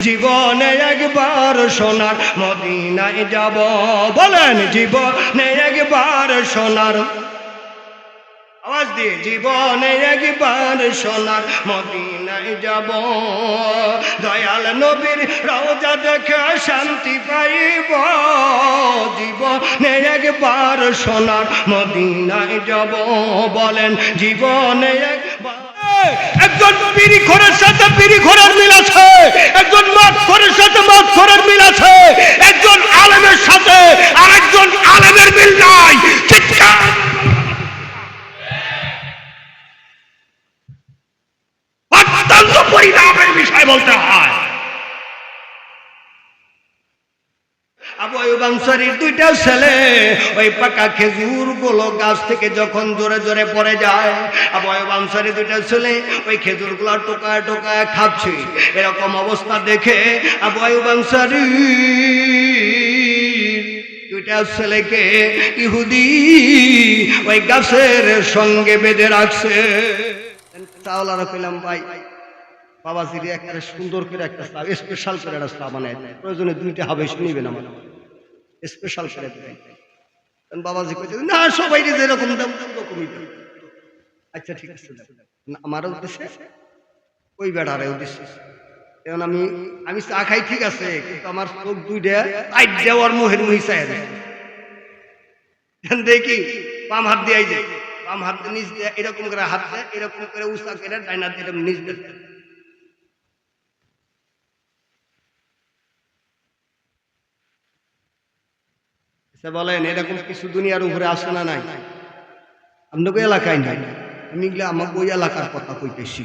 জীবনে একবার সোনার মদিনায় যাব, বলেন জীবনে একবার সোনার, আওয়াজ দিয়ে, জীবনে একবার সোনার মদিনায় যাব, দয়াল নবীর রওজা দেখে শান্তি পাইব, জীবনে একবার সোনার মদিনায় যাব, বলেন জীবনে একবার। একজন পীরখোরের সাথে পীরখোরের মিল আছে, একজন মাতখোরের সাথে মাতখোরের মিল আছে, একজন আলেমের সাথে আরেকজন আলেমের মিল নাই। চিৎকার! অত্যন্ত পরিতাপের বিষয় বলতে হয়। আবু আইয়ুব আনসারীর দুইটা ছেলে ওই পাকা খেজুর গুলো গাছ থেকে যখন জোরে জোরে পড়ে যায়, আবু আইয়ুব আনসারী দুইটা ছেলে ওই খেজুর গুলা টোকায় টোকায় খাচ্ছে। এরকম অবস্থা দেখে আবু আইয়ুব আনসারী দুইটা ছেলেকে ইহুদি ওই গাছের সঙ্গে বেঁধে রাখছে। চাওলারা পেলাম ভাই বাবাজির একটা সুন্দর করে একটা স্পেশাল করে একটা চা বানায়, প্রয়োজনে দুইটা হবে শুনিবেন আমার স্পেশাল করে দেবেন। বাবাজি কইছে না সবাই যেরকম দাম ওরকমই দাম। আচ্ছা ঠিক আছে, আমারও উদ্দেশ্যে ওই বেড়ারেও উদ্দেশ্যে। এখন আমি চা খাই ঠিক আছে, কিন্তু আমার চোখ দুইটা টাইট দেওয়ার মোহের মুহি চাই দেখি বাম হাত দিয়ে যায়, বাম হাত নিচ দিয়ে এরকম করে হাত দেয়, এরকম করে উঁচা করে ডাইন হাত দিয়ে নিচ দিয়ে। বলেন এরকম কিছু দুনিয়ার উপরে আসে না নাই? আপনাকে এলাকায় নাই, আমি গেলে আমাকে ওই এলাকার কথা কইতেছি।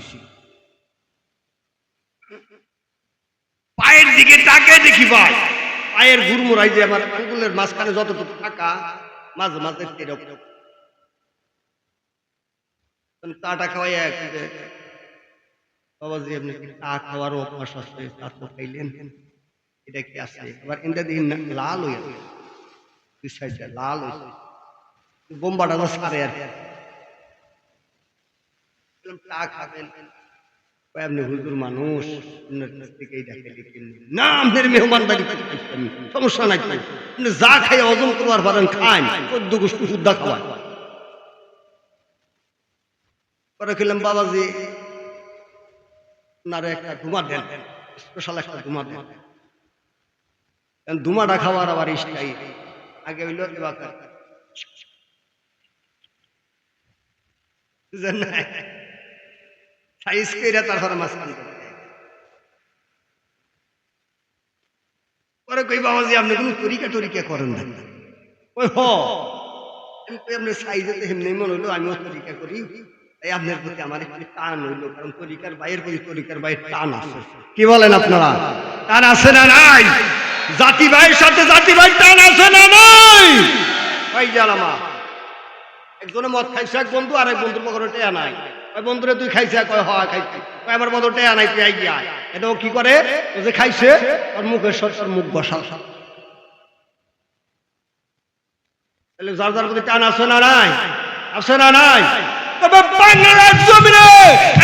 পায়ের দিকে তাকে দেখি ভাই, পায়ের ঘুরমুড়াই যে আমার আঙ্গুলের মাঝখানে যতটুকু টাকা মাঝে মাঝে এরকম চাটা খাওয়াই বাবাজি আপনি চা খাওয়ার অভ্যাস আছে, চা তো খাইলেন, এটা কি আছে? এবার এটা দিন লাল হয়ে লাল হয়েছে বোম্বাটা সারে আর চা খাবেন। আপনি হুজুর মানুষ, না আপনার মেহমানদারি সমস্যা নাই, আপনি যা খাই হজম করবার পারেন খান, 14 গোষ্ঠী শুদ্ধা খাওয়ায়। পরে খেলাম বাবাজি আপনারা একটা ধুমা দেন, স্পেশাল একটা ধুমা দেন। ধুমাটা খাওয়ার আবার ইস্টাই আগে হইল সাইজ কইরা তারপরে মাঝখান পরে কই বাবাজি আপনি কোন তরিকা টরিকা করেন না? ওই আপনি সাইজে এমনি মনে হইলো আমিও তরিকা করি, তাই আপনার প্রতি আমার একটু টান হইলো, কারণ তরিকার বাইরের প্রতি তরিকার বাইরে টান আছে। কি বলেন আপনারা? টান আছে না নাই? জাতি ভাইয়ের সাথে জাতি ভাই টান আছে না নাই? ভাই জালামা একজনে মদ খাইছে এক বন্ধু, আর এক বন্ধুর পকেটে টেয়া নাই। ওই বন্ধুরে তুই খাইছে, কয় হয় খাইছি, আমার মতো টেয়া নাই, তুই গিয়া এটা ও কি করে, ও যে খাইছে ওর মুখের সর মুখ বসা। তাহলে যার যার প্রতি টান আছে না নাই? আছে না নাই? তবে বাংলার জমিনে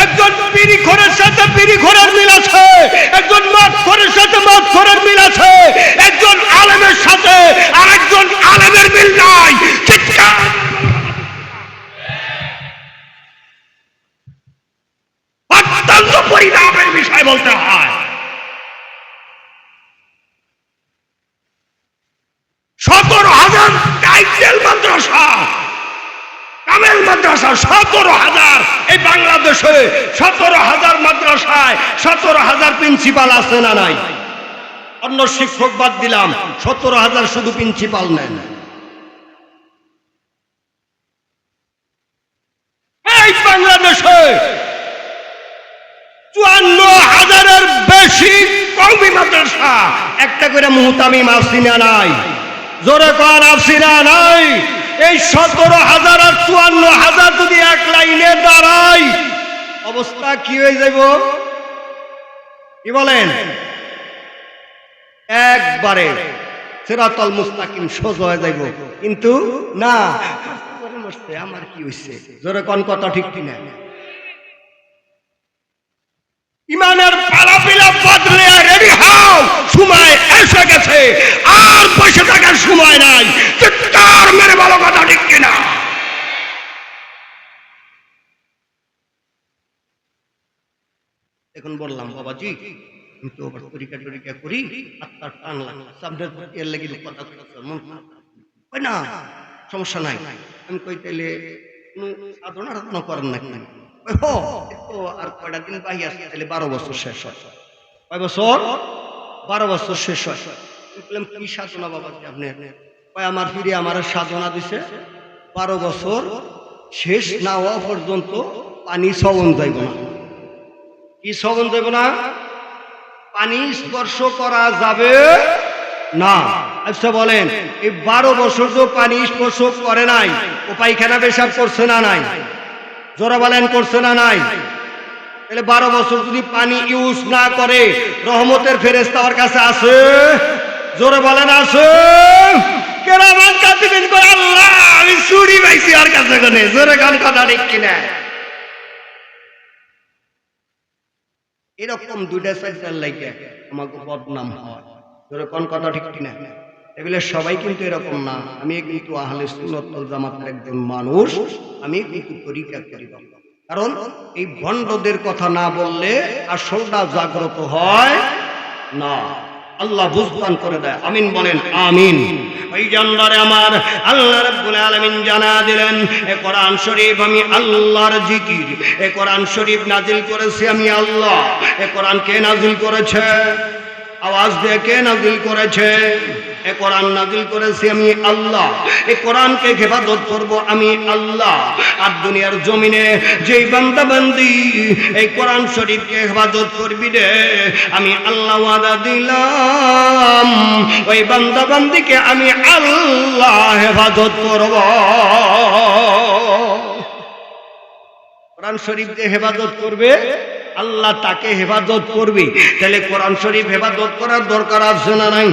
একজন পীরখোরের সাথে পীরখোরের মিল আছে, একজন মাতখোরের সাথে মাতখোরের মিল আছে, একজন আলেমের সাথে আরেকজন আলেমের মিল নাই। চিৎকার! অত্যন্ত পরিতাপের বিষয় বলতে হয়। 17,000 টাইটেল মাদ্রাসা, কামেল মাদ্রাসা 17,000 এই বাংলাদেশে, 17,000 মাদ্রাসায় 17,000 প্রিন্সিপাল আছে না নাই? অন্য শিক্ষক বাদ দিলাম, 17,000 শুধু প্রিন্সিপাল নেন। এই বাংলাদেশে 54,000-এর বেশি কওমি মাদ্রাসা, একটা করে মুহতামিম আছে না নাই? জোরে কোন আছে না নাই? এই 17,000 আর 54,000 যদি এক লাইনে দাঁড়ায়, অবস্থা কি হয়ে যাইব? কি বলেন? একবারে সিরাতাল মুস্তাকিম সোজা হয়ে যাইব, কিন্তু না আমার কি হইছে? জোরে কোন কথা ঠিক কিনা? ইমানের পালা পিলা বদলে রেডি হও, সময় এসে গেছে, আর বসে থাকার সময় নাই। চিৎকার মেরে বলো কথা ঠিক কিনা? এখন বললাম বাবাজি আমি তো আবার তরিকা টরিকা করি, আত্মার টান লাগে সামনে এর লাগি কথা মন হয় না, সমস্যা নাই। আমি কই তাইলে সাধনা সাধনা করেন নাকি? আর কয়টা দিন বাহি আসছে, তাহলে 12 বছর শেষ হয়। কয় বছর? 12 বছর শেষ হয়। বললাম কি সাধনা বাবাজি আপনি? কয় আমার ফিরে আমার সাধনা দিছে 12 বছর শেষ না হওয়া পর্যন্ত পানি সবন যাইব না। কি সবন যাইব না? পানি স্পর্শ করা যাবে না। আচ্ছা বলেন, এই 12 বছর তো পানি স্পর্শ করে নাই, ও পায়খানা পেশাব করছে না নাই? জোরে বলেন করছে না নাই? তাহলে 12 বছর যদি পানি ইউজ না করে, রহমতের ফেরেশতা ওর কাছে আছে? জোরে বলেন আছে? কেরামান কাতিবিন কয় আল্লাহ আমি চুরি পাইছি আর কাছে কোনে। জোরে গান কথা ঠিক কিনা? এরকম দুইটা সাইজের লাগে আমাকে বদনাম হয়। ধরে কোন কথা ঠিক কিনা? এগুলো সবাই কিন্তু এরকম না। আমি কিন্তু আহলে সুন্নাত ওয়াল জামাতের একজন মানুষ, আমি কিন্তু তরিকা করি। কারণ এই ভণ্ডদের কথা না বললে আসলটা জাগ্রত হয় না। আল্লাহ বুঝদান করে দেয়। আমিন বলেন আমিন। ওই জান্নারে আমার আল্লাহ রাব্বুল আলামিন জানা দিলেন, এ কোরআন শরীফ আমি আল্লাহর জিকির। এ কোরআন শরীফ নাজিল করেছি আমি আল্লাহ। এ কোরআন কে নাজিল করেছে? আওয়াজ দিয়ে কে নাজিল করেছে? এ কোরআন নাজিল করেছি আমি আল্লাহ। এই কোরআনকে হেফাজত করব আমি আল্লাহ। আর দুনিয়ার জমিনে যেই বান্দা বান্দি এই কোরআন শরীফকে হেফাজত করবি রে, আমি আল্লাহ ওয়াদা দিলাম ওই বান্দা বান্দিকে আমি আল্লাহ হেফাজত করব। কোরআন শরীফ যে হেফাজত করবে আল্লাহ তাকে হেফাজত করবে। তাহলে কোরআন শরীফ হেফাজত করার দরকার আছে না নাই?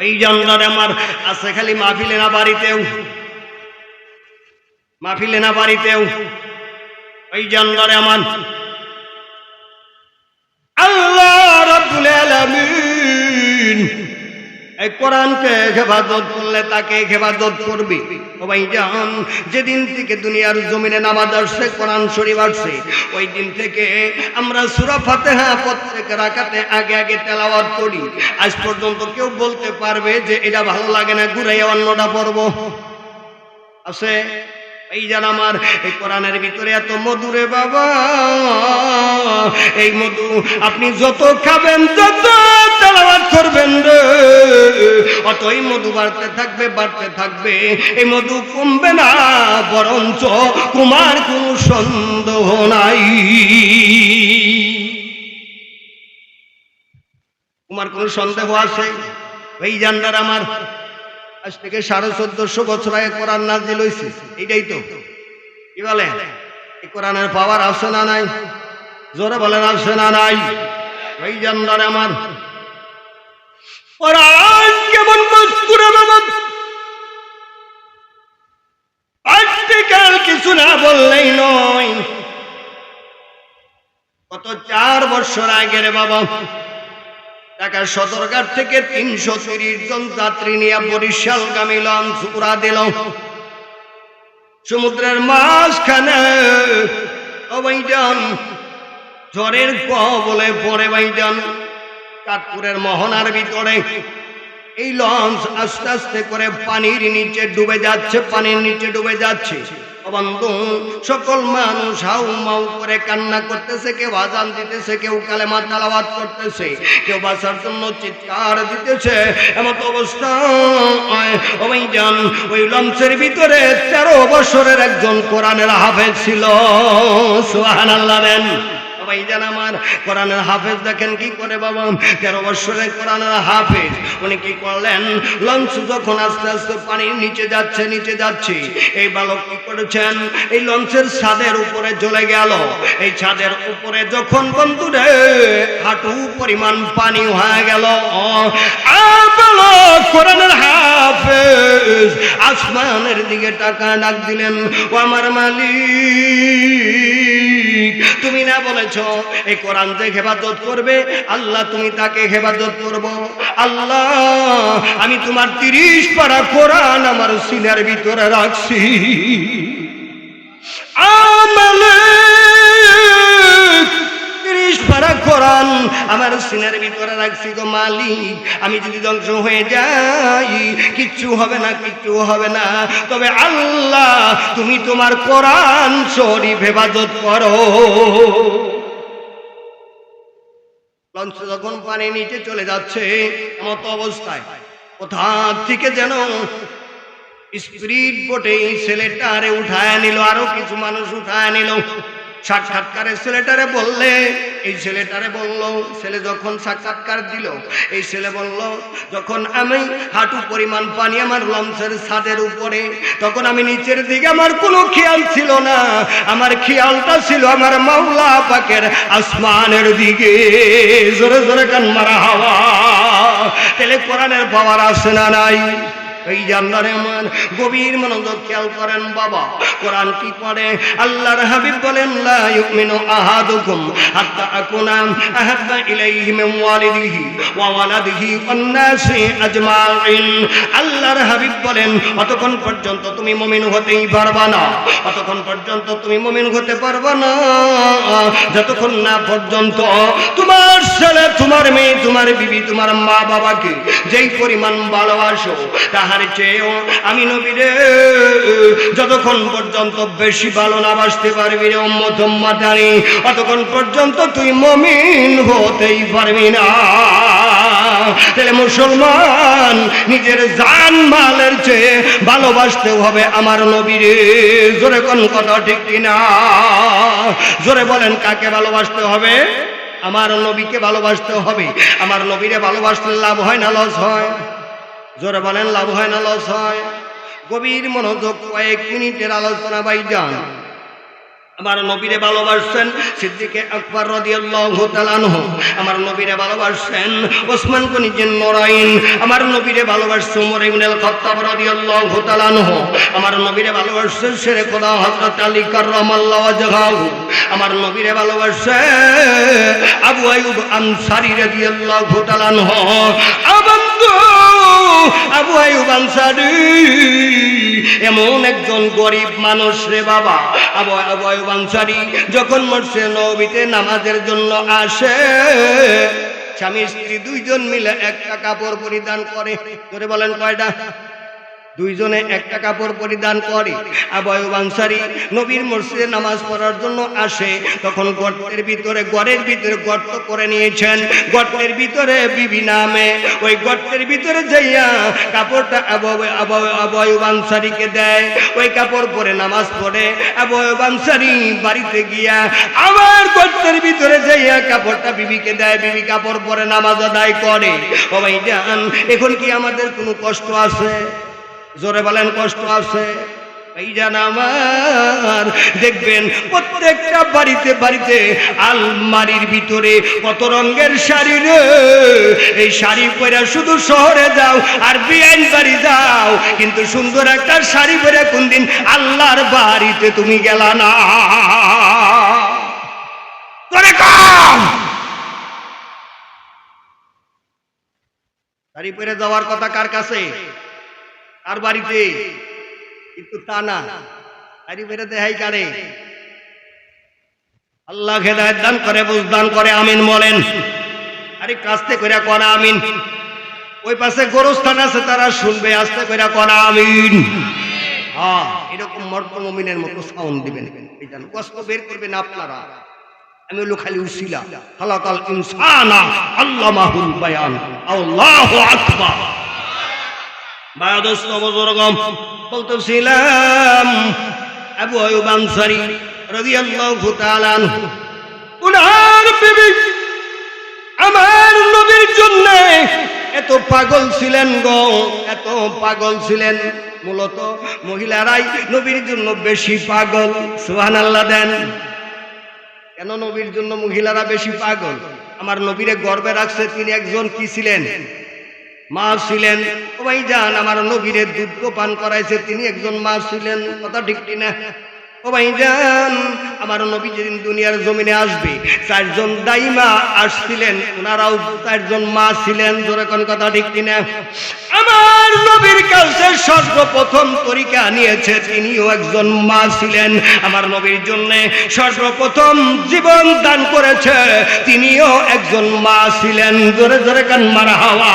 এই জান্নাত আমার আছে খালি মাহফিলে না বাড়িতেও, মাহফিলে না বাড়িতেও। এই জান্নাত আমার আল্লাহ রাব্বুল আলামিন এই কোরআনকে হেফাজত করলে তাকে হেফাজত করবে। ও ভাইজান, যেদিন থেকে দুনিয়ার জমিনে নামাজ আসছে, কোরআন শরীফ আসছে, ওই দিন থেকে আমরা সূরা ফাতিহা প্রত্যেক রাকাতে আগে আগে তেলাওয়াত করি। আজ পর্যন্ত কেউ বলতে পারবে যে এটা ভালো লাগে না, ঘুরাইয়া অন্যটা পড়ব? আছে? এই জান আমার এই কোরআনের ভিতরে এত মধুরে বাবা, এই মধু আপনি যত খাবেন, যত তেলাওয়াত করবেন রে, অতই মধু বাড়তে থাকবে, বাড়তে থাকবে। এই মধু কমবে না, বরঞ্চ তোমার কোনো সন্দেহ নাই, তোমার কোনো সন্দেহ আছে? এই জান্নার আমার আজ থেকে 1450 বছর আগে কোরআন নাজিল হয়েছে। এইটাই তো, কি বলে? এই কোরআনের পাওয়ার আছে না নাই? জোরে বলেন আছে না নাই? এই জান্নারে আমার কোরআন কেমন বস্তুরে বাবা, প্র্যাকটিক্যাল কিছু না বললেই নয়। কত 4 বছর আগের বাবা ঢাকা সদরঘাট থেকে 330 জন যাত্রী নিয়ে বরিশালগামী লঞ্চ উড়া দিল সমুদ্রের মাঝখানে। ও ভাইজান, ঝড়ের কবলে পড়ে ভাইজান কাঠপুরের মোহনার ভিতরে এই লঞ্চ আস্তে আস্তে করে পানির নিচে ডুবে যাচ্ছে, পানির নিচে ডুবে যাচ্ছে। বন্ধু, সকল মানুষ হাউ মাউ করে কান্না করতেছে, কেউ আজান দিতেছে, কেউ কালেমা তেলাওয়াত করতেছে, কেউ বাঁচার জন্য চিৎকার দিতেছে। এমন অবস্থা ওই জান ওই লঞ্চের ভিতরে 13 বছরের একজন কোরআনের হাফেজ ছিল। সুবহানাল্লাহ দেন। ভাইজান আমার কোরআনের হাফেজ দেখেন কি করে বাবা, 13 বছরের কোরআনের হাফেজ। উনি কি করলেন, লঞ্চ যখন আস্তে আস্তে পানির নিচে যাচ্ছে, নিচে যাচ্ছে, এই বালক কি করেছেন, এই লঞ্চের ছাদের উপরে চলে গেল। এই ছাদের উপরে যখন বন্ধুরে হাঁটু পরিমাণ পানি হয়ে গেল, কোরআনের হাফেজ আসমানের দিকে টাকা ডাক দিলেন, ও আমার মালিক, তুমি না বলেছো এই কোরআন যে হেফাজত করবে আল্লাহ তুমি তাকে হেফাজত করব। আল্লাহ আমি তোমার 30 পারা কোরআন আমার সিনার ভিতরে রাখছি। আমলে 30 পারা কোরআন আমার সিনার ভিতরে রাখছি গো মালিক। আমি যদি ধ্বংস হয়ে যাই কিচ্ছু হবে না, কিচ্ছু হবে না। তবে আল্লাহ তুমি তোমার কোরআন শরীফ হেফাজত করো। লঞ্চ যখন পানি নিচে চলে যাচ্ছে এমত অবস্থায় কোথা থেকে যেন স্পিড বোটে ছেলেটারে উঠায় নিল, আরো কিছু মানুষ উঠায় নিল। সাক্ষাৎকারে ছেলেটারে বললে, এই ছেলেটারে বলল, ছেলে যখন সাক্ষাৎকার দিল এই ছেলে বলল, যখন আমি হাঁটু পরিমাণ পানি আমার লঞ্চের ছাদের উপরে, তখন আমি নিচের দিকে আমার কোনো খেয়াল ছিল না, আমার খেয়ালটা ছিল আমার মাওলা পাকের আসমানের দিকে। জোরে জোরে কান মারা হাওয়া। তাহলে কোরআনের পাওয়ার আছে না নাই? এই জান্নারে আমার গভীর মনোযোগ খেয়াল করেন বাবা। কোরআন কি পড়ে? আল্লাহর হাবিব বলেন লা ইউমিনু আহাদুকুম হাত্তা আকুনা আহাব্বা ইলাইহি মিন ওয়ালিদিহি ওয়া ওয়ালাদিহি ওয়ান নাসি আজমাইন। আল্লাহর হাবিব বলেন অতক্ষণ পর্যন্ত তুমি মুমিন হতেই পারবা না, অতক্ষণ পর্যন্ত তুমি মুমিন হতে পারবা না যতক্ষণ না পর্যন্ত তোমার ছেলে, তোমার মেয়ে, তোমার বিবি, তোমার মা বাবাকে যেই পরিমাণ ভালোবাসো তাহার চেয়েও আমি নবী রে যতক্ষণ পর্যন্ত বেশি ভালো না বাসতে পারবি রে উম্মত উম্মাতানি, অতক্ষণ পর্যন্ত তুই মুমিন হতেই পারবি না। তাহলে মুসলমান নিজের জান মালের চেয়ে ভালোবাসতেও হবে আমার নবী রে। জোরে কোন কথা ঠিক কিনা? জোরে বলেন কাকে ভালোবাসতে হবে? আমার নবীকে ভালোবাসতে হবে। আমার নবীরে ভালোবাসলে লাভ হয় না লস হয়? জোরে বলেন লাভ হয় না লস হয়? গভীর মনোযোগ, কয়েক মিনিটের আলোচনা ভাইজান। আমার নবীরে ভালোবাসছেন সিদ্দিকে আকবর রাদিয়াল্লাহু তাআলা আনহু, আমার নবীরে ভালোবাসছেন ওসমান গনি জিন্নুরাইন, আমার নবীরে ভালোবাসছেন ওমর ইবনে আল খাত্তাব রাদিয়াল্লাহু তাআলা আনহু, আমার নবীরে ভালোবাসছেন শেরে খোদা হযরত আলী কাররামাল্লাহু ওয়াজহাহু, আমার নবীরে ভালোবাসছেন আবু আইয়ুব আনসারী রাদিয়াল্লাহু তাআলা আনহু। আবু আইয়ুব আনসারী এমন একজন গরিব মানুষ রে বাবা। আবু আইয়ুব আনসারী যখন মসজিদে নববীতে নামাজের জন্য আসে, স্বামী স্ত্রী দুইজন মিলে একটা কাপড় পরিধান করে। ধরে বলেন কয়টা? দুইজনে একটা কাপড় পরিধান করে। আবু আইয়ুব আনসারী নবীর মসজিদে নামাজ পড়ার জন্য আসে, তখন ঘরের ভিতরে গর্ত করে নিয়েছেন, গর্তের ভিতরে বিবি নামে, ওই গর্তের ভিতরে যাইয়া কাপড়টা আবু আইয়ুব আনসারীকে দেয়। ওই কাপড় পরে নামাজ পড়ে আবু আইয়ুব আনসারী বাড়িতে গিয়া আবার গর্তের ভিতরে যাইয়া কাপড়টা বিবিকে দেয়, বিবি কাপড় পরে নামাজ আদায় করে। ও ভাইজান, এখন কি আমাদের কোনো কষ্ট আছে? জোরে বলেন কষ্ট আছে? ভাইজান আমার দেখবেন প্রত্যেকটা বাড়িতে আলমারির ভিতরে কত রঙের শাড়ি রে। এই শাড়ি পরে শুধু শহরে যাও আর বিয়ের বাড়ি যাও, কিন্তু সুন্দর একটা শাড়ি পরে কোনদিন আল্লাহর বাড়িতে তুমি গেলা না। শাড়ি পরে যাওয়ার কথা কার কাছে? আর বাড়িতে? কিন্তু তা না, শাড়ি পরে দেখাই কারে? আল্লাহ হেদায়েত দান করে, বুঝ দান করে, আমিন বলেন। আরে কাস্তে কইরা করা আমিন। ওই পাশে গোরস্থান আছে তারা শুনবে, আস্তে কইরা করা আমিন। হ্যাঁ, এরকম মর্দ মুমিনের মতো সাউন্ড দিবেন। এই জান কষ্ট বের করবেন আপনারা। আমি হলো খালি উসিলা। খালাকাল ইনসানা আল্লামাহুল বায়ান। আল্লাহু আকবার। বায়াদস্ত বুজুর্গম বলতেছিলাম আবু আইয়ুব আনসারী রাদিয়াল্লাহু তাআলা আনহু, উনার বিবি আমার নবীর জন্য এত পাগল ছিলেন গো, এত পাগল ছিলেন। মূলত মহিলারাই নবীর জন্য বেশি পাগল। সুবহানাল্লাহ দেন। কেন নবীর জন্য মহিলারা বেশি পাগল? আমার নবীরে গর্বে রাখছে তিনি একজন কি ছিলেন? মা ছিলেন। ও ভাইজান, আমার নবীরে দুধ পান করাইছে তিনি একজন মা ছিলেন। কথা ঠিক কিনা? ও ভাইজান, আমার নবী যেদিন দুনিয়ার জমিনে আসবে, চারজন দাইমা আসছিলেন, ওনারাও চারজন মা ছিলেন। জোরে কোন কথা ঠিক কিনা? আমার নবীর কাছে সর্বপ্রথম তরিকা নিয়েছে, তিনিও একজন মা ছিলেন। আমার নবীর জন্য সর্বপ্রথম জীবন দান করেছে, তিনিও একজন মা ছিলেন। জোরে জোরে কান মারহাবা।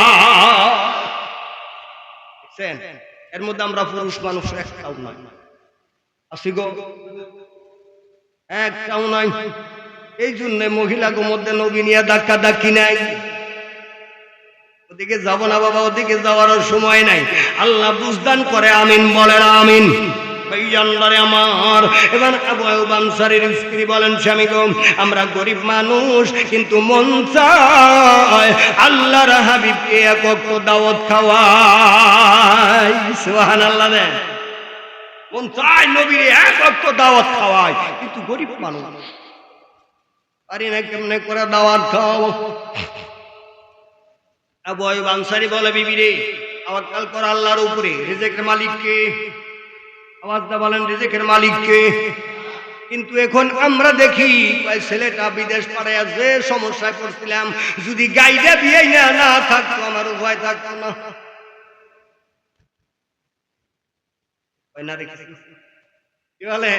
এর মধ্যে আমরা পুরুষ মানুষ একটাও নয়, আসি গো, একটাও নয়। এই জন্য মহিলাকে মধ্যে নবী নিয়ে ধাক্কা ধাক্কি নাই। ওদিকে যাব না বাবা, ওদিকে যাওয়ার সময় নাই। আল্লাহ বুঝদান করে, আমিন বলেন আমিন। আমার এবার আবু আইয়ুব আনসারীর স্ত্রী বলেন, স্বামী গো, আমরা গরিব মানুষ, কিন্তু মন চায় আল্লাহর হাবিবকে এক ওয়াক্ত দাওয়াত খাওয়াই। সুবহানাল্লাহ। দেন মন চায় নবীর এক ওয়াক্ত দাওয়াত খাওয়াই, কিন্তু গরিব মানুষ, পারি না কেমনে করে দাওয়াত খাওয়াবো। আবু আইয়ুব আনসারী বলে, বিবি রে, তাওয়াক্কুল কর আল্লাহর উপরে, রিজিকের মালিককে। আওয়াজটা বলেন, রিজিকের মালিককে। কিন্তু এখন আমরা দেখি ছেলেটা বিদেশ পাড়ায় যে সমস্যায় পড়ছিলাম, যদি গাইডে বিয়ে না থাকতো আমার উপায় থাকতো না। কি বলে?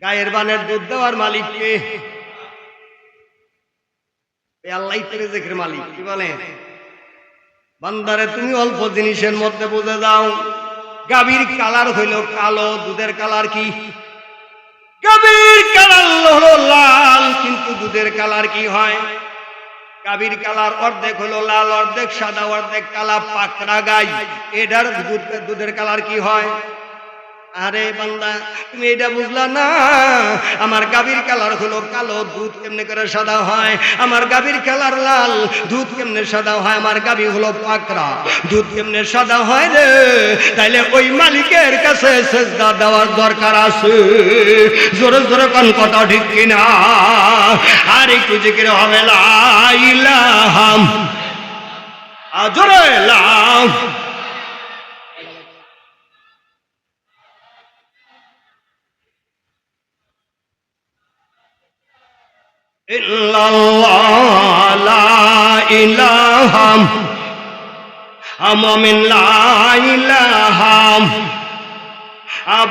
গায়ের বানের দুধ দেওয়ার মালিককে, আল্লাহই তো রিজিকের মালিক। কি বলে? বান্দারে তুমি অল্প জিনিসের মধ্যে বুঝে দাও। গাভীর কালার হইল কালো, দুধের কালার কি? গাভীর কালার হলো লাল, কিন্তু দুধের কালার কি হয়? গাভীর কালার অর্ধেক হলো লাল, অর্ধেক সাদা, অর্ধেক কালা পাকড়া গাই। এটার দুধের কালার কি হয়? আরে বান্দা, তুমি এটা বুঝলা না? আমার গাভীর কালার হলো কালো, দুধ কেমনে করে সাদা হয়? আমার গাভীর কালার লাল, দুধ কেমনে সাদা হয়? আমার গাভী হলো পাকড়া, দুধ কেমনে সাদা হয় রে? তাইলে ওই মালিকের কাছে সেজদা দেওয়ার দরকার আছে। জোরে জোরে কোন কথা ঠিক কিনা? আর একটু জিকির হবে, লা ইলাহা, জোরে লা ইল্লাল্লাহ, লা ইলাহা, মুমিন লা ইলাহা।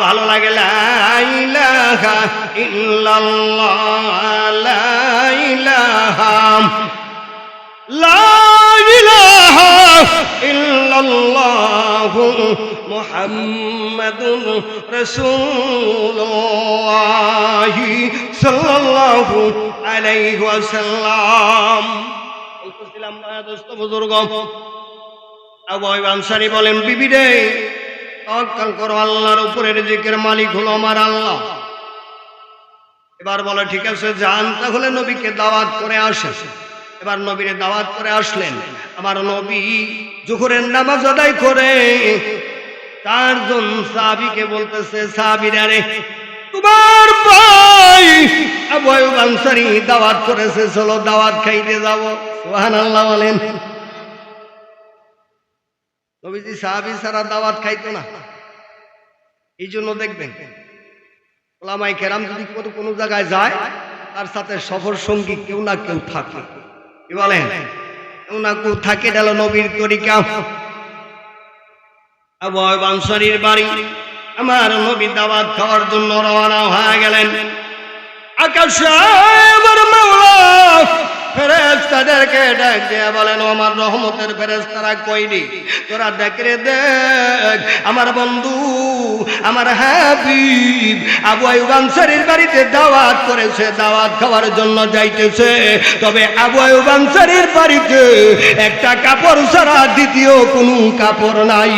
ভালো লাগে, লা ইলাহা ইল্লাল্লাহ, লা ইলাহা, লা ইলাহা ইল্লাল্লাহ, মুহাম্মাদুর রাসূলুল্লাহ সাল্লাল্লাহু আলাইহি ওয়াসাল্লাম। বলতেছিলাম দোস্ত বুজুর্গ, আবু আইয়ুব আনসারী বলেন, বিবি রে, তাওয়াক্কুল করো আল্লাহর উপরে, রিজিকের মালিক হলো আমার আল্লাহ। এবার বলে, ঠিক আছে যান তাহলে নবীকে দাওয়াত করে আসে। এবার নবীরে দাওয়াত করে আসলেন। আমার নবী জোহরের নামাজ আদায় করে চারজন সাহাবীকে বলতেছে, সাহাবীরা রে, তোমার ভাই আবু আইয়ুব আনসারী দাওয়াত করেছে, চলো দাওয়াত খাইতে যাব। সুবহানাল্লাহ বলেন। নবীজি সাহাবী ছাড়া দাওয়াত খাইতো না। এই জন্য দেখবেন ওলামায়ে কেরাম যদি কোনো জায়গায় যায়, তার সাথে সফর সঙ্গী কেউ না কেউ থাকে। কি বলেন? কেউ না কেউ থাকে, এটা হলো নবীর তরিকা। আবু আইয়ুব আনসারীর বাড়ি, আমার নবী দাওয়াত খাওয়ার জন্য রওনা হয়ে গেলেন। আকাশে আমার মাওলা ফেরেশতাদেরকে ডাক দিয়ে বলেন, আমার রহমতের ফেরেশতারা কইনি, তোরা দেখ রে দেখ, আমার বন্ধু, আমার হাবিব আবু আইয়ুব আনসারীর বাড়িতে দাওয়াত করেছে, দাওয়াত খাওয়ার জন্য যাইতেছে। তবে আবু আইয়ুব আনসারীর বাড়িতে একটা কাপড় ছাড়া দ্বিতীয় কোনো কাপড় নাই।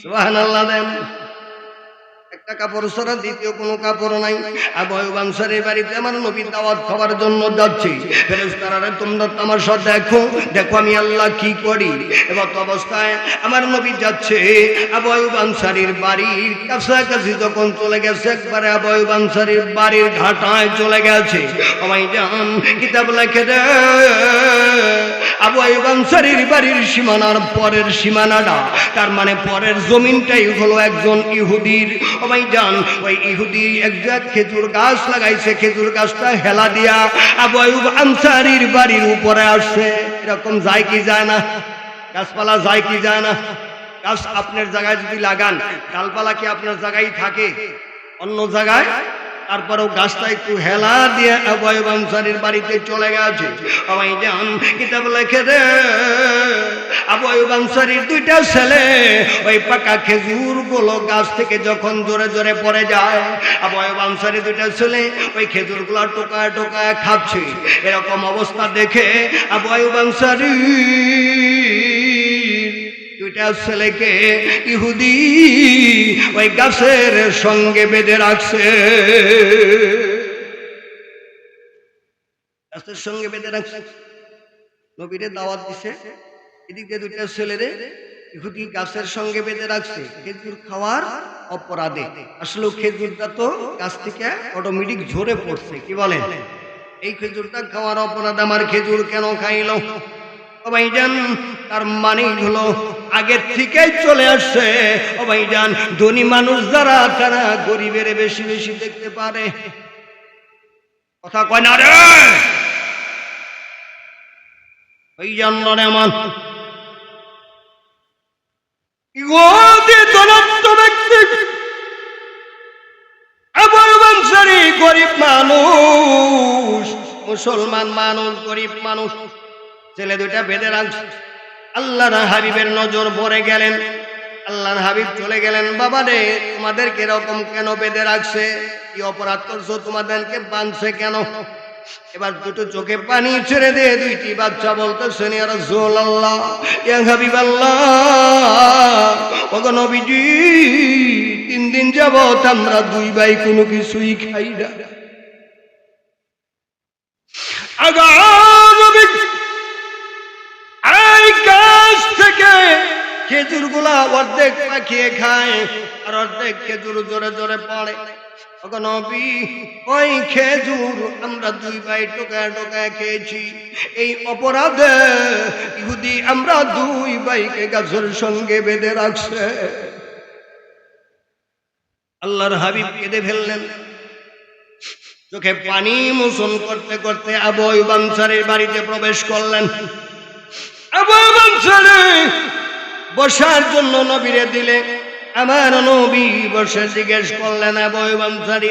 সুবহানাল্লাহ। দেন একটা কাপড় ছাড়া দ্বিতীয় কোনো কাপড় নাই। আবু আইয়ুব আনসারীর বাড়িতে আমার নবী দাওয়াত খাওয়ার জন্য যাচ্ছে। ফেরেশতারা, তোমরা তামাশা দেখো, দেখো আমি আল্লাহ কি করি। এবার তো অবস্থায় আমার নবী যাচ্ছে আবু আইয়ুব আনসারীর বাড়ির কাছাকাছি। যখন চলে গেছে, একবারে আবু আইয়ুব আনসারীর বাড়ির ঘাটায় চলে গেছে। আমায় জান কিতাব লেখে দে, আবু আইয়ুব আনসারীর বাড়ির সীমানার পরের সীমানাটা, তার মানে পরের জমিনটাই হলো একজন ইহুদির। ও ভাইজান, ওই ইহুদি এক খেজুর গাছ লাগাইছে, খেজুর গাছটা হেলা দিয়া আবু আইয়ুব আনসারীর বাড়ির উপরে আসছে। এরকম যায় কি যায় না? গাছপালা যায় কি যায় না? গাছ আপনার জায়গায় যদি লাগান, ডালপালা কি আপনার জায়গায় থাকে অন্য জায়গায়? তারপরেও গাছটা একটু হেলা দিয়ে আবু আইয়ুব আনসারীর বাড়িতে চলে গেছে। ভাইজান, কিতাব লেখে রে আবু আইয়ুব আনসারীর দুইটা ছেলে ওই পাকা খেজুর গুলো গাছ থেকে যখন জোরে জোরে পড়ে যায়, আবু আইয়ুব আনসারীর দুইটা ছেলে ওই খেজুর গুলা টোকায় টোকায় খাচ্ছে। এরকম অবস্থা দেখে আবু আইয়ুব আনসারী দুইটা ছেলেকে ইহুদি ওই গাছের সঙ্গে বেঁধে রাখছে, গাছের সঙ্গে বেঁধে রাখছে। নবীরে দাওয়াত দিছে, এদিক দিয়ে দুইটা ছেলেরে ইহুদি গাছের সঙ্গে বেঁধে রাখছে খেজুর খাওয়ার অপরাধে। আসলে খেজুরটা তো গাছ থেকে অটোমেটিক ঝরে পড়ছে, কি বলেন? এই খেজুরটা খাওয়ার অপরাধ, আমার খেজুর কেন খাইল? ভাইজান, তার মানে হলো আগের থেকেই চলে আসছে। ও ভাইজান, ধনী মানুষ যারা তারা গরিবের বেশি বেশি দেখতে পারে। কথা কয় না রে ভাইজান? এমন গরিব মানুষ, মুসলমান মানুষ, গরিব মানুষ, ছেলে দুইটা বেঁধে রাখছে। আল্লাহর হাবিবের নজর পড়ে গেলেন, আল্লাহর হাবিব চলে গেলেন। বাবা রে, তোমাদেরকে এরকম কেন বেঁধে রাখছে? কি অপরাধ করছো? তোমাদেরকে বাঁধছে কেন? এবার দুটো চোখে পানি ছেড়ে দিয়ে দুইটি বাচ্চা বলতেছেন, ইয়া রাসূলুল্লাহ, ইয়া হাবিবাল্লাহ, ওগো নবীজি, 3 দিন যাবত আমরা দুই ভাই কোনো কিছুই খাই না। গাছ থেকে খেজুর গুলা অর্ধেক পাকিয়ে খায় আর অর্ধেক খেজুর জোরে জোরে পড়ে। নবী, ওই খেজুর আমরা দুই ভাই টোকায় টোকায় খেয়েছি। এই অপরাধে ইহুদি আমরা দুই ভাইকে গাছের সঙ্গে বেঁধে রাখছে। আল্লাহর হাবিব কেঁদে ফেললেন, চোখে পানি মোচন করতে করতে আবু আইয়ুব আনসারীর বাড়িতে প্রবেশ করলেন। আবু আইয়ুব আনসারী বসার জন্য নবীরে দিলে, আমার নবী বসে জিজ্ঞেস করলেন, আবু আইয়ুব আনসারী,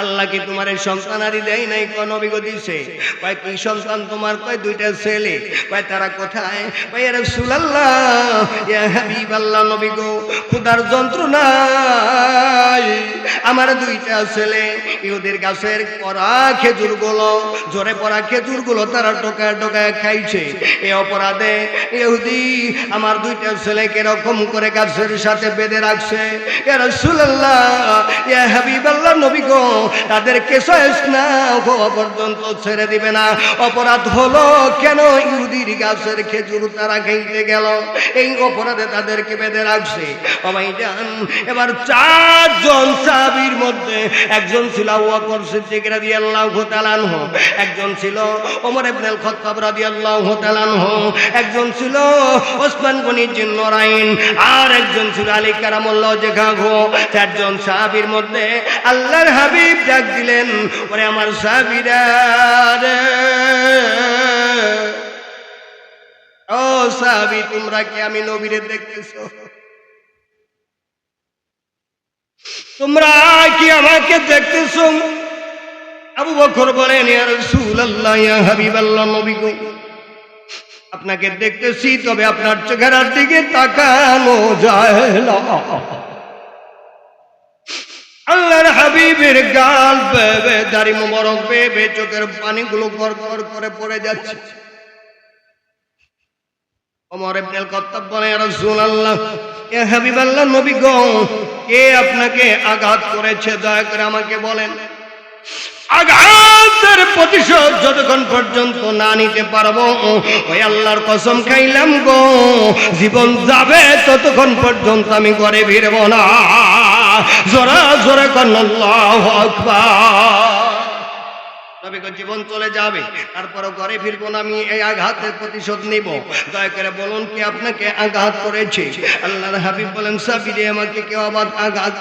আল্লাহ কি তোমার এই সন্তান আরি দেয় নাই? কোন নবী গো দিছে। কয় কি সন্তান তোমার? কয় দুইটা ছেলে। কয় তারা কোথায়? কয় ইয়া রাসূলুল্লাহ, ইয়া হাবিবাল্লাহ, নবী গো, ক্ষুধার যন্ত্রণায় আমার দুইটা ছেলে ইহুদির গাছের পড়া খেজুর গুলো, জোরে পড়া খেজুর গুলো তারা টোকায় টোকায় খাইছে। এই অপরাধে ইহুদি আমার দুইটা ছেলেকে এরকম করে গাছের সাথে বেঁধে রাখছে। ইয়া রাসূলুল্লাহ, ইয়া হাবিবাল্লাহ, নবী গো, তাদেরকে শেষ না হওয়া পর্যন্ত ছেড়ে দিবে না। অপরাধ হলো কেন ইহুদির গাছের খেজুর তারা খাইতে গেল, এই অপরাধে তাদেরকে বেঁধে রাখছে। ও ভাইজান, এবার 4 জন সাহাবীর মধ্যে একজন ছিল আবু বকর সিদ্দিক রাদিয়াল্লাহু তাআলা আনহু, একজন ছিল ওমর ইবনে আল খাত্তাব রাদিয়াল্লাহু তাআলা আনহু, একজন ছিল ওসমান গনি জিন্নুরাইন, আর একজন ছিল আলী কারামাল্লাহু ওয়াজহাহু। 4 জন সাহাবীর মধ্যে আল্লাহর হাবিব ডাক দিলেন, ওরে আমার সাহাবীরা রে, ও সাহাবী, তোমরা কি আমি নবীরে দেখতেছো? তোমরা কি আমাকে দেখতেছো? আবু বকর বলেন, ইয়া রাসূলুল্লাহ, ইয়া হাবিবাল্লাহ, নবী গো, আপনাকে দেখতেছি, তবে আপনার চেহারার দিকে তাকানো যায় না। আল্লাহর হাবিবের গাল বেয়ে, দাড়ি মোবারক বেয়ে চোখের পানিগুলো গড়গড় করে পড়ে যাচ্ছে। ওমর ইবনে আল খাত্তাব বলেন, ইয়া রাসূলুল্লাহ, ইয়া হাবিবাল্লাহ, নবী গো, কে আপনাকে আঘাত করেছে? দয়া করে আমাকে বলেন। আঘাতের প্রতিশোধ যতক্ষণ পর্যন্ত না নিতে পারবো, ওই আল্লাহর কসম খাইলাম গো, জীবন যাবে ততক্ষণ পর্যন্ত আমি ঘরে ফিরব না। জোরে জোরে কোন আল্লাহু আকবার। তবে জীবন চলে যাবে, তারপরও ঘরে ফিরবো না, আমি এই আঘাতের প্রতিশোধ নিব। দয়া করে বলুন কে আপনাকে আঘাত করেছে? আল্লাহর হাবিব বলেন, সাবিরে আমাকে কেউ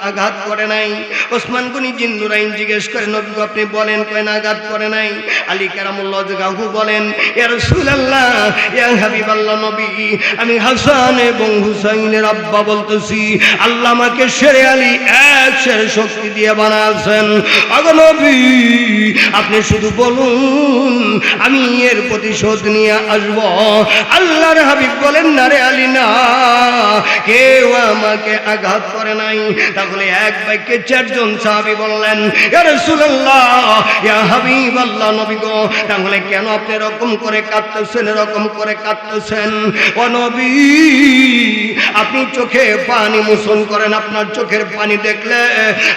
আঘাত করে নাই। ওসমান গনি জিন্নুরাইন জিজ্ঞেস করে, নবী আপনি বলেন কেন আঘাত করে নাই? আলী কারামুল্লাহ গাহু বলেন, ইয়া রাসূলুল্লাহ, ইয়া হাবিবাল্লাহ নবী, আমি হাসান এবং হুসাইনের আব্বা বলতেছি, আল্লাহ আমাকে শেরে আলী এক শের শক্তি দিয়ে বানাচ্ছেন। আগো নবী, আপনি শুধু বলুন, আমি এর প্রতিশোধ নিয়ে আসব। আল্লাহর হাবিব বলেন, না রে আলী, না, কেউ আমাকে আঘাত করে নাই। তাহলে এক বাক্যে চারজন সাহাবী বললেন, ইয়া রাসূলুল্লাহ, ইয়া হাবিবাল্লাহ নবী গো, তাহলে কেন আপনি এরকম করে কাঁদতেছেন, এরকম করে কাঁদতেছেন? ও নবী, আপনি চোখে পানি মোচন করেন, আপনার চোখের পানি দেখলে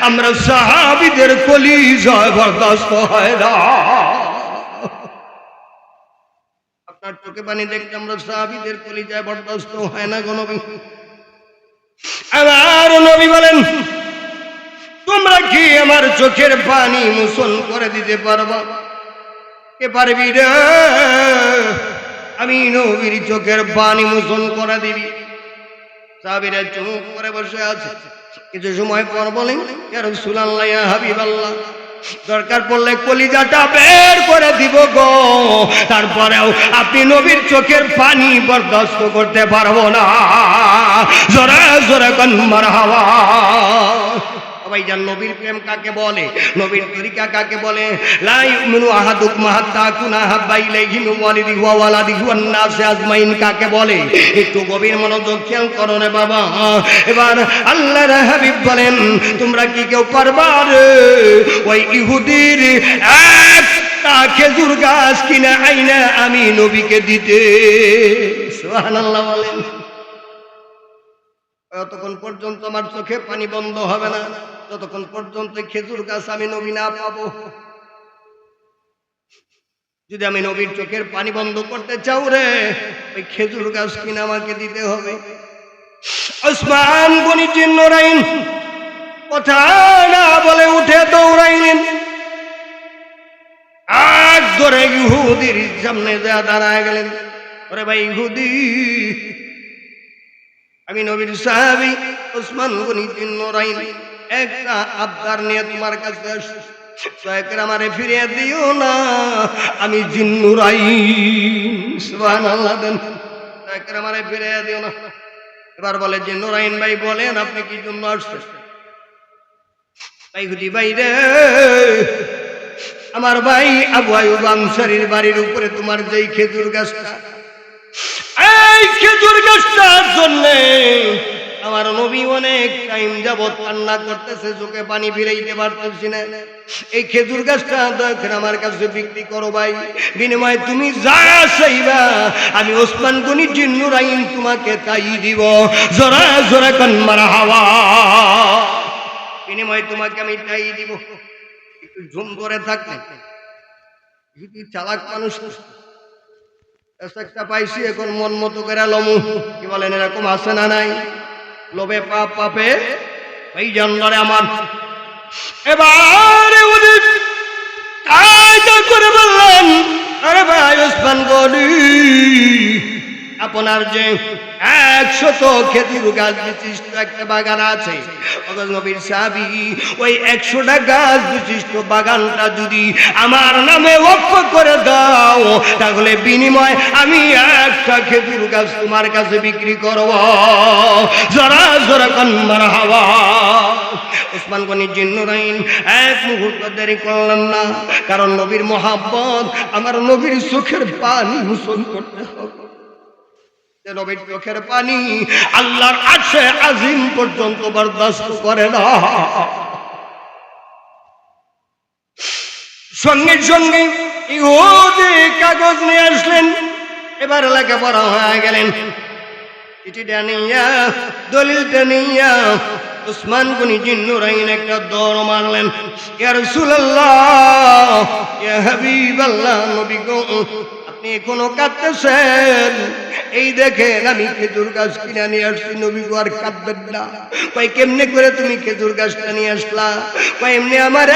আমরা সাহাবীদের কলিজা বরদাস্ত হয় না। আপনার চোখে পানি দেখলে আমরা সাহাবীদের কলিজা বরদাস্ত হয় না গো নবী। আমার নবী বলেন, তোমরা কি আমার চোখের পানি মোচন করে দিতে পারবা? কে পারবি রে? আমি নবীর চোখের পানি মোচন করে দিবি। সাহাবীরা চুপ করে বসে আছে। কিছু সময় পর বলেন, ইয়া রাসূলুল্লাহ, ইয়া হাবিবাল্লাহ, দরকার পড়লে কলিজাটা বের করে দিব গো, তারপরেও আপনি নবীর চোখের পানি বরদাস্ত করতে পারবো না। জোরে জোরে কোন মারহাবা। ভাইজান, নবীর প্রেম কাকে বলে? নবীর তরিকা কাকে বলে? লা ইউমিনু আহাদুকুম হাত্তা আকুনা হাব্বা ইলাইহি মিন ওয়ালিদিহি ওয়া ওয়ালাদিহি ওয়ান নাসি আজমাইন কাকে বলে? একটু গভীর মনোযোগ খেয়াল করো রে বাবা। এবার আল্লাহর হাবিব বলেন, তোমরা কি কেউ পারবা রে ওই ইহুদির একটা খেজুর গাছ কিনে আইনা আমি নবীকে দিতে? সুবহানাল্লাহ বলেন। যতক্ষণ পর্যন্ত আমার চোখে পানি বন্ধ হবে না, ততক্ষণ পর্যন্ত খেজুর গাছ আমি নবী না পাবো। যদি আমি নবীর চোখের পানি বন্ধ করতে চাও রে, ওই খেজুর গাছ কিনে আমাকে দিতে হবে। ওসমান গনি জিন্নুরাইন কথা না বলে উঠে দৌড়াইলেন, আগ ধরে ইহুদির সামনে যা দাঁড়ায় গেলেন। ওরে ভাই ইহুদি, আমি নবীর সাহাবী ওসমান গনি জিন্নুরাইন একটা আবদার নিয়ে তোমার কাছে আসছি, দয়া করে আমারে ফিরিয়ে দিও না, আমি জিন্নুরাইন। সুবহানাল্লাহ, দয়া করে আমারে ফিরিয়ে দিও না। এবার বলে, জিন্নুরাইন ভাই বলেন আপনি কি জন্য আসছেন? ইহুদি ভাই রে, আমার ভাই আবু আইয়ুব আনসারীর বাড়ির উপরে তোমার যেই খেজুর গাছটা, এই খেজুর গাছটার জন্য আমার নবী অনেক টাইম যাবত কান্না করতেছে, চোখে পানি ফিরাইতে পারতেছি না। এই খেজুর গাছটা দয়া করে আমার কাছে বিক্রি করো ভাই, বিনিময়ে তুমি যা চাইবা আমি ওসমান গনি জিন্নুরাইন তোমাকে তাই দিব। জোরে জোরে কোন মারহাবা। বিনিময়ে তোমাকে আমি তাই দিব। একটু ঝুম করে থাকতে, চালাক মানুষ একটা পাইছি, এখন মন মতো করে লমু। কি বলেন, এরকম আছে না নাই? লোভে পাপ, পাপে এই জন্মরে আমার। এবারে উনি কায়দা করে বললেন, আরে ভাই ওসমান গনি, আপনার যে 100 খেজুর গাছ বিশিষ্ট একটা বাগান আছে, নবীর সাহাবী, ওই 100টা গাছ বিশিষ্ট বাগানটা যদি আমার নামে ওয়াকফ করে দাও, তাহলে বিনিময় আমি একটা খেজুর গাছ তোমার কাছে বিক্রি করব। জোরে জোরে কোন মারহাবা। ওসমান গনি জিন্নুরাইন এক মুহূর্ত দেরি করলেন না, কারণ নবীর মহাব্বত, আমার নবীর চোখের পানি মোচন করতে হবে। নবীর চোখের পানি আল্লাহর আরশে আজিম পর্যন্ত বরদাস্ত করে না। সঙ্গে সঙ্গে ইহুদি কাগজ নিয়ে আসলেন। এবার লেখাপড়া হয়ে গেলেন। চিঠিটা নিয়া, দলিলটা নিয়া ওসমান গনি জিন্নুরাইন একটা দৌড় মারলেন। ইয়া রাসূলুল্লাহ, ইয়া হাবিবাল্লাহ নবী গো, আপনি এখনো কাঁদতেছেন, এই দেখেন আমি খেজুর গাছ কিনে নিয়ে আসছি, নবী গো আর কাঁদবেন না। কয় কেমনে করে তুমি খেজুর গাছটা নিয়ে আসলা? কয় এমনি আমার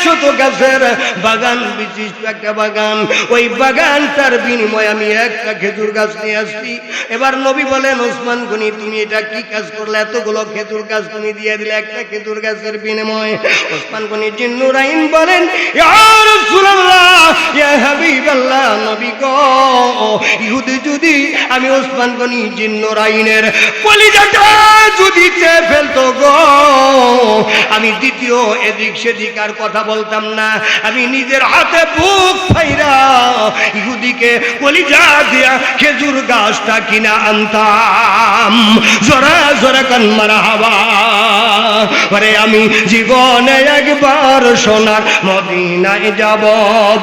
100 গাছের বাগান বিশিষ্ট একটা বাগান, ওই বাগানটার বিনিময়ে আমি একটা খেজুর গাছ নিয়ে আসছি। এবার নবী বলেন, ওসমান গনি তুমি এটা কি কাজ করলে? এতগুলো খেজুর গাছ তুমি দিয়ে দিলে একটা খেজুর গাছের বিনিময়ে। ওসমান গনি জিন্নুরাইন বলেন, ইয়া রাসূলুল্লাহ, ইয়া হাবিবাল্লাহ, নবী গো, ইহুদি যদি আমি ওসমান গনি জিন্নুরাইনের কলিজাটা যদি চেয়ে ফেলতো গো, আমি দ্বিতীয় এদিক সেদিক আর কথা বলতাম না, আমি নিজের হাতে বুক ফাইরা ইহুদিকে কলিজা দিয়া খেজুর গাছটা কিনা আনতাম। জোরা জোরা কান মারহাবা। আরে আমি জীবনে একবার সোনার মদিনায় যাব,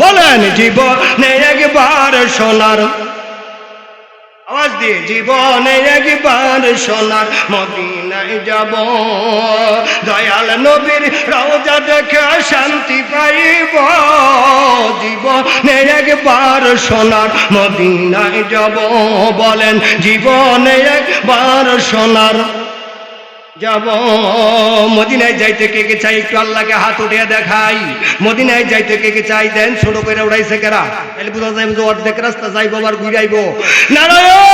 বলেন জীবনে একবার সোনার, আওয়াজ দিয়ে, জীবনে একবার সোনার মদিনায় যাব, দয়াল নবীর রওজা দেখে শান্তি পাইব, জীবনে একবার সোনার মদিনায় যাব, বলেন জীবনে একবার সোনার যাব। মদিনায় যাইতে কে কে চাই? একটু আল্লাহকে হাত উঠিয়ে দেখাই। মদিনায় যাইতে কে কে চাই? দেন ছোট করে উড়াইছে কেরা, তাহলে বোঝা যায় যে অর্ধেক রাস্তা যাইবো আবার ঘুরাইবো। নারায়ণ